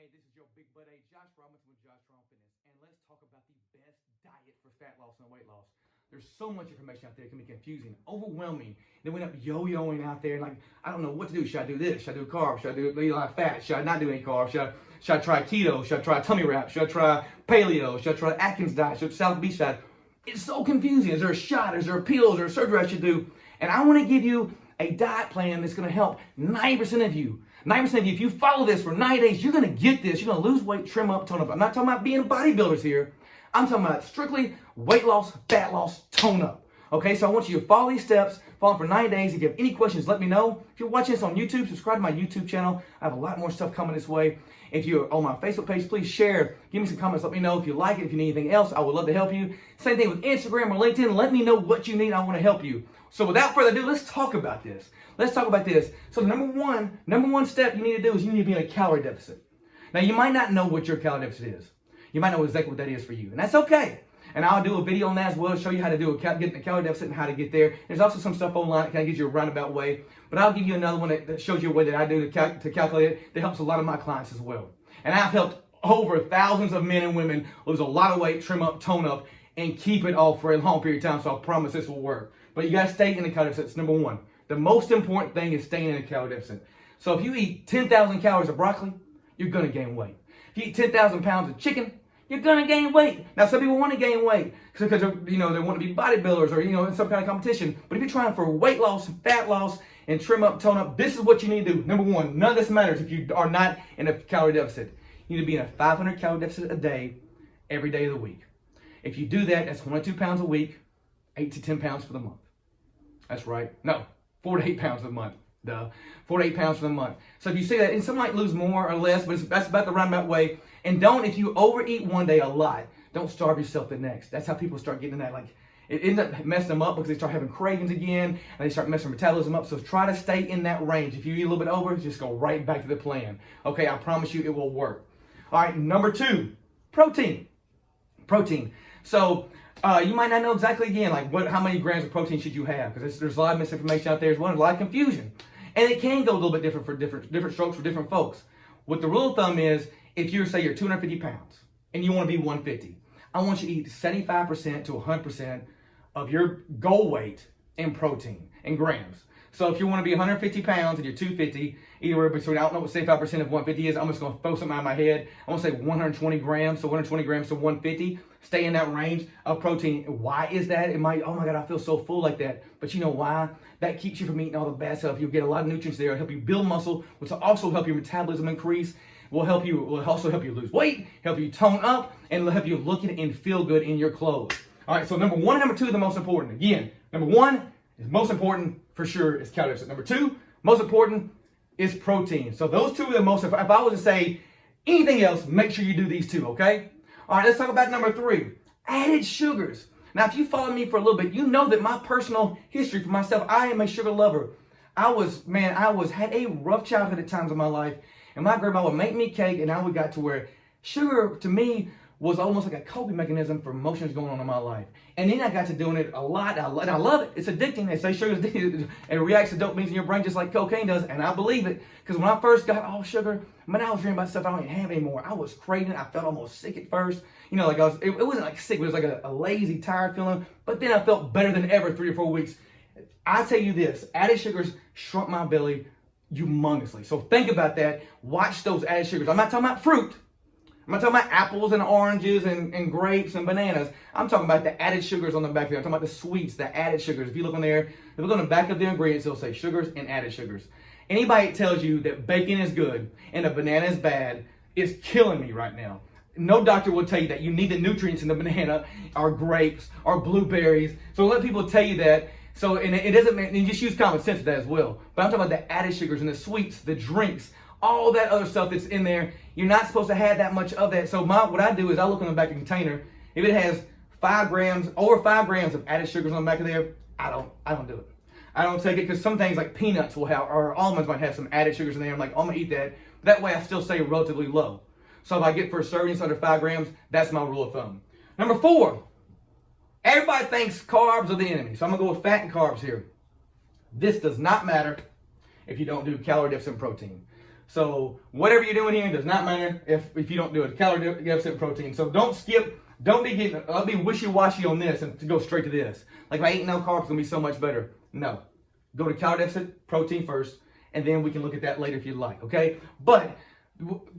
Hey, this is your big buddy, Josh Robinson with Josh Strong Fitness, and let's talk about the best diet for fat loss and weight loss. There's so much information out there, it can be confusing, overwhelming. Then we end up yo-yoing out there, like, I don't know what to do. Should I do this? Should I do carbs? Should I do a lot of fat? Should I not do any carbs? Should I try keto? Should I try tummy wrap? Should I try paleo? Should I try Atkins diet? Should I South Beach diet? It's so confusing. Is there a shot? Is there a pill? Is there a surgery I should do? And I want to give you a diet plan that's going to help 90% of you. 90% of you, if you follow this for 90 days, you're going to get this. You're going to lose weight, trim up, tone up. I'm not talking about being bodybuilders here. I'm talking about strictly weight loss, fat loss, tone up. Okay, so I want you to follow these steps, follow them for 90 days. If you have any questions, let me know. If you're watching this on YouTube, subscribe to my YouTube channel. I have a lot more stuff coming this way. If you're on my Facebook page, please share. Give me some comments. Let me know if you like it. If you need anything else, I would love to help you. Same thing with Instagram or LinkedIn. Let me know what you need. I want to help you. So without further ado, let's talk about this. Let's talk about this. So the number one step you need to do is you need to be in a calorie deficit. Now, you might not know what your calorie deficit is. You might know exactly what that is for you, and that's okay. And I'll do a video on that as well, show you how to get in a calorie deficit and how to get there. There's also some stuff online that kind of gives you a roundabout way, but I'll give you another one that shows you a way that I do to calculate it that helps a lot of my clients as well. And I've helped over thousands of men and women lose a lot of weight, trim up, tone up, and keep it off for a long period of time, so I promise this will work. But you got to stay in the calorie deficit. It's number one. The most important thing is staying in a calorie deficit. So if you eat 10,000 calories of broccoli, you're going to gain weight. If you eat 10,000 pounds of chicken, you're going to gain weight. Now, some people want to gain weight because they want to be bodybuilders or, in some kind of competition. But if you're trying for weight loss, fat loss, and trim up, tone up, this is what you need to do. Number one, none of this matters if you are not in a calorie deficit. You need to be in a 500 calorie deficit a day, every day of the week. If you do that, that's 1 or 2 pounds a week, 8 to 10 pounds for the month. That's right. No, 4 to 8 pounds a month. 4 to 8 pounds for the month. So if you see that, and some might lose more or less, but that's about the roundabout way. And if you overeat one day a lot, don't starve yourself the next. That's how people start getting that, it ends up messing them up because they start having cravings again, and they start messing their metabolism up. So try to stay in that range. If you eat a little bit over, just go right back to the plan. Okay, I promise you it will work. All right, number 2, protein. Protein. So you might not know exactly, again, how many grams of protein should you have, because there's a lot of misinformation out there as well, and a lot of confusion. And it can go a little bit different for different strokes for different folks. What the rule of thumb is, if you're 250 pounds and you want to be 150, I want you to eat 75% to 100% of your goal weight in protein, in grams. So if you want to be 150 pounds and you're 250, either between, I don't know what 75% of 150 is, I'm just going to throw something out of my head. I want to say 120 grams, so 120 grams to 150. Stay in that range of protein. Why is that? It might, oh my God, I feel so full like that. But you know why? That keeps you from eating all the bad stuff. You'll get a lot of nutrients there. It'll help you build muscle, which will also help your metabolism increase. Will also help you lose weight, help you tone up, and will help you look and feel good in your clothes. All right, so number 1 and number 2 are the most important. Again, number 1 is most important for sure is calorie deficit. Number 2, most important is protein. So those two are the most, if I was to say anything else, make sure you do these two, okay? All right, let's talk about number 3, added sugars. Now, if you follow me for a little bit, you know that my personal history for myself, I am a sugar lover. I had a rough childhood at times in my life, and my grandma would make me cake, and I would got to where sugar, to me, was almost like a coping mechanism for emotions going on in my life. And then I got to doing it a lot, and I love it. It's addicting. They say sugar is addicting. It reacts to dopamine in your brain just like cocaine does, and I believe it. Because when I first got all sugar, man, I was dreaming about stuff I don't even have anymore. I was craving it. I felt almost sick at first. It wasn't like sick, but it was like a lazy, tired feeling. But then I felt better than ever 3 or 4 weeks. I tell you this, added sugars shrunk my belly humongously. So think about that. Watch those added sugars. I'm not talking about fruit. I'm not talking about apples and oranges and grapes and bananas. I'm talking about the added sugars on the back there. I'm talking about the sweets, the added sugars. If you look on there, if you look on the back of the ingredients, it'll say sugars and added sugars. Anybody that tells you that bacon is good and a banana is bad is killing me right now. No doctor will tell you that. You need the nutrients in the banana or grapes or blueberries. So let people tell you that. So, and it doesn't mean, and just use common sense with that as well. But I'm talking about the added sugars and the sweets, the drinks, all that other stuff that's in there. You're not supposed to have that much of that. So what I do is I look on the back of the container. If it has 5 grams, over 5 grams of added sugars on the back of there, I don't do it. I don't take it because some things like peanuts will have, or almonds might have some added sugars in there. I'm like, I'm gonna eat that. That way I still stay relatively low. So if I get for a serving it's under 5 grams, that's my rule of thumb. Number 4, everybody thinks carbs are the enemy. So I'm gonna go with fat and carbs here. This does not matter if you don't do calorie deficit and protein. So whatever you're doing here does not matter if you don't do it. Calorie deficit protein. So don't skip. Don't be wishy-washy on this and to go straight to this. Like if I eat no carbs, it's gonna be so much better. No, go to calorie deficit protein first, and then we can look at that later if you'd like. Okay, but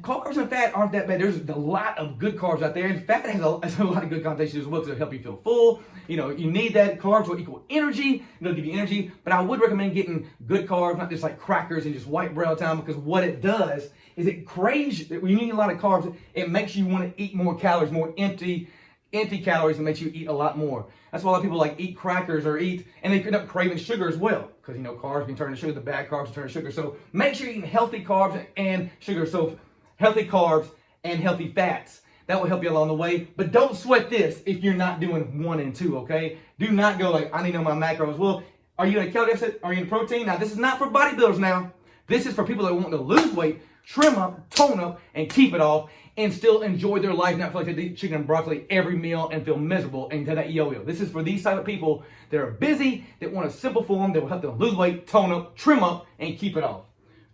carbs and fat aren't that bad. There's a lot of good carbs out there, and fat has a lot of good connotations as well because it'll help you feel full. You know, you need that. Carbs will equal energy. It'll give you energy. But I would recommend getting good carbs, not just like crackers and just white bread all the time, because what it does is it craves. When you need a lot of carbs, it makes you want to eat more calories, more empty calories, and makes you eat a lot more. That's why a lot of people like eat crackers or eat, and they end up craving sugar as well, because you know carbs can turn to sugar, the bad carbs can turn to sugar. So make sure you're eating healthy carbs and sugar. So healthy carbs and healthy fats. That will help you along the way. But don't sweat this if you're not doing 1 and 2, okay? Do not go like, I need to know my macros. Well, are you in a calorie deficit? Are you in protein? Now, this is not for bodybuilders now. This is for people that want to lose weight, trim up, tone up, and keep it off, and still enjoy their life, not feel like they eat chicken and broccoli every meal and feel miserable and have that yo-yo. This is for these type of people that are busy, that want a simple form that will help them lose weight, tone up, trim up, and keep it off.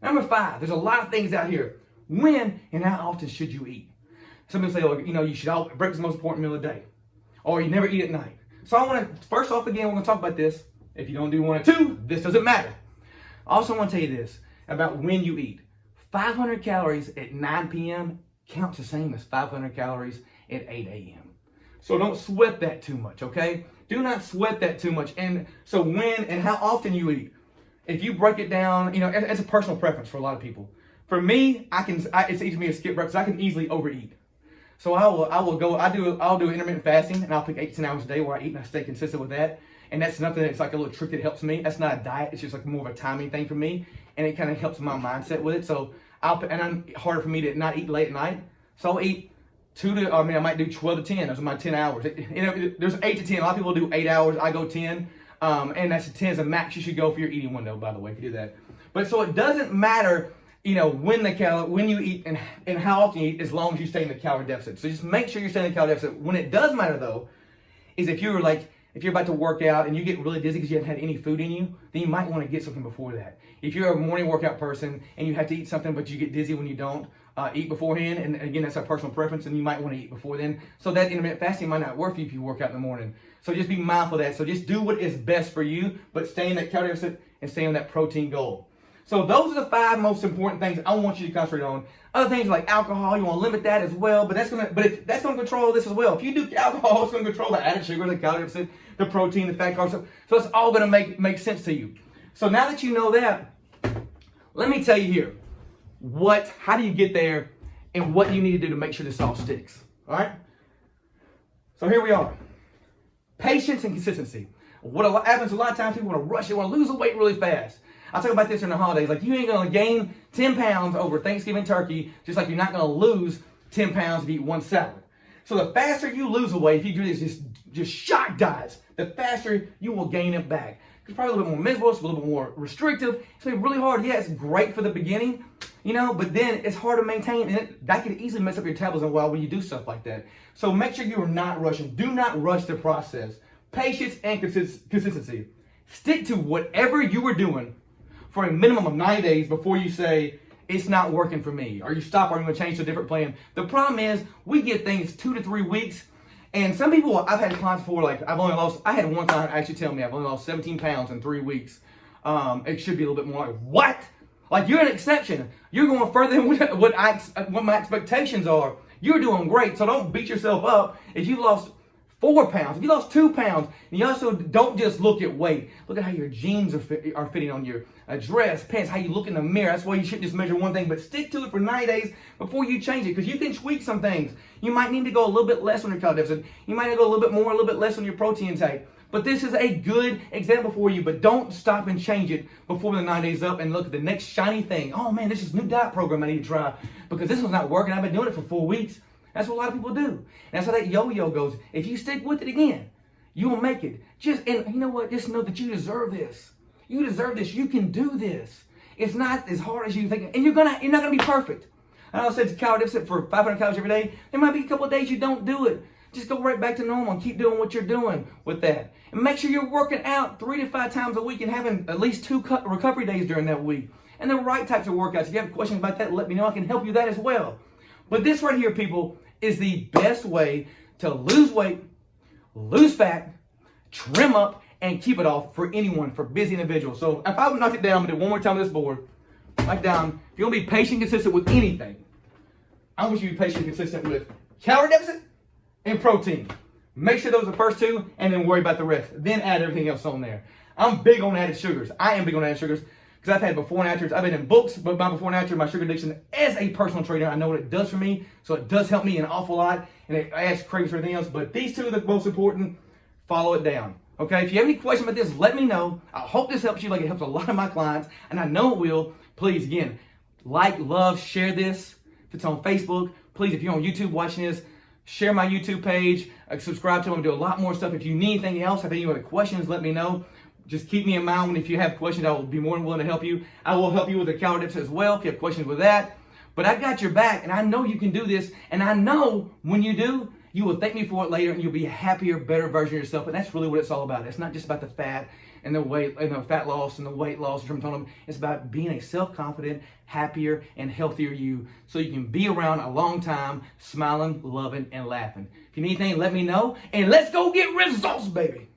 Number 5, there's a lot of things out here. When and how often should you eat? Some people say, oh, you know, you should breakfast is the most important meal of the day, or you never eat at night. So I want to, first off, again, we're going to talk about this. If you don't do 1 or 2, this doesn't matter. I also want to tell you this about when you eat. 500 calories at 9 p.m. counts the same as 500 calories at 8 a.m. So don't sweat that too much, okay? Do not sweat that too much. And so when and how often you eat. If you break it down, you know, it's a personal preference for a lot of people. For me, it's easy for me to skip breakfast. I can easily overeat. So I'll do intermittent fasting, and I'll pick 8 to 10 hours a day where I eat and I stay consistent with that. And that's nothing that's like a little trick that helps me. That's not a diet. It's just like more of a timing thing for me. And it kind of helps my mindset with it. So I'm harder for me to not eat late at night. So I'll eat I might do 12 to 10. Those are my 10 hours. You know, there's 8 to 10. A lot of people do 8 hours. I go 10. And that's 10 is the max you should go for your eating window, by the way, if you do that. But so it doesn't matter, you know, when you eat and how often you eat, as long as you stay in the calorie deficit. So just make sure you're staying in the calorie deficit. When it does matter, though, is if you're about to work out and you get really dizzy because you haven't had any food in you, then you might want to get something before that. If you're a morning workout person and you have to eat something but you get dizzy when you don't, eat beforehand. And again, that's a personal preference, and you might want to eat before then. So that intermittent fasting might not work for you if you work out in the morning. So just be mindful of that. So just do what is best for you, but stay in that calorie deficit and stay on that protein goal. So those are the 5 most important things I want you to concentrate on. Other things like alcohol, you want to limit that as well, but that's gonna control this as well. If you do alcohol, it's gonna control the added sugar, the calorie deficit, the protein, the fat carbs. So it's all gonna make sense to you. So now that you know that, let me tell you here how do you get there and what you need to do to make sure this all sticks. All right. So here we are. Patience and consistency. What happens a lot of times, people want to rush, they want to lose the weight really fast. I'll talk about this in the holidays. Like, you ain't going to gain 10 pounds over Thanksgiving turkey, just like you're not going to lose 10 pounds if you eat one salad. So the faster you lose the weight, if you do this just shock diets, the faster you will gain it back. It's probably a little bit more miserable, it's a little bit more restrictive. It's going to be really hard. Yeah, it's great for the beginning, you know, but then it's hard to maintain, and that could easily mess up your metabolism when you do stuff like that. So make sure you are not rushing. Do not rush the process. Patience and consistency. Stick to whatever you are doing for a minimum of 90 days before you say, it's not working for me, or you stop, or you're going to change to a different plan. The problem is, we get things 2 to 3 weeks, and some people, I've had clients before, like, I had one client actually tell me I've only lost 17 pounds in 3 weeks. It should be a little bit more like, what? Like, you're an exception. You're going further than what my expectations are. You're doing great, so don't beat yourself up if you lost 4 pounds, if you lost 2 pounds. And you also don't just look at weight. Look at how your jeans are fitting on your dress, pants, how you look in the mirror. That's why you shouldn't just measure one thing, but stick to it for 90 days before you change it, because you can tweak some things. You might need to go a little bit less on your calorie deficit. You might need to go a little bit more, a little bit less on your protein intake. But this is a good example for you, but don't stop and change it before the 9 days up and look at the next shiny thing. Oh man, this is a new diet program I need to try because this one's not working. I've been doing it for 4 weeks. That's what a lot of people do. And that's how that yo-yo goes. If you stick with it again, you will make it. And you know what? Just know that you deserve this. You deserve this. You can do this. It's not as hard as you think. And you're not gonna be perfect. I know I said calorie deficit for 500 calories every day. There might be a couple of days you don't do it. Just go right back to normal and keep doing what you're doing with that. And make sure you're working out 3 to 5 times a week and having at least 2 recovery days during that week. and the right types of workouts. If you have questions about that, let me know. I can help you that as well. But this right here, people, is the best way to lose weight, lose fat, trim up, and keep it off for anyone, for busy individuals. So if I would knock it down, I'm going to do one more time on this board. Like down, if you're going to be patient and consistent with anything, I want you to be patient and consistent with calorie deficit and protein. Make sure those are the first two, and then worry about the rest. Then add everything else on there. I'm big on added sugars. I am big on added sugars because I've had before and afters. I've been in books, but my before and after, my sugar addiction as a personal trainer, I know what it does for me. So it does help me an awful lot, and it adds cravings for everything else. But these two are the most important. Follow it down. Okay, if you have any questions about this, let me know. I hope this helps you like it helps a lot of my clients, and I know it will. Please, again, like, love, share this. If it's on Facebook, please, if you're on YouTube watching this, share my YouTube page, subscribe to them, do a lot more stuff. If you need anything else, have any other questions, let me know. Just keep me in mind. If you have questions, I will be more than willing to help you. I will help you with the calorie deficit as well if you have questions with that. But I got your back, and I know you can do this, and I know when you do, you will thank me for it later, and you'll be a happier, better version of yourself. And that's really what it's all about. It's not just about the fat and the weight, and the fat loss and the weight loss. It's about being a self-confident, happier, and healthier you, so you can be around a long time, smiling, loving, and laughing. If you need anything, let me know, and let's go get results, baby.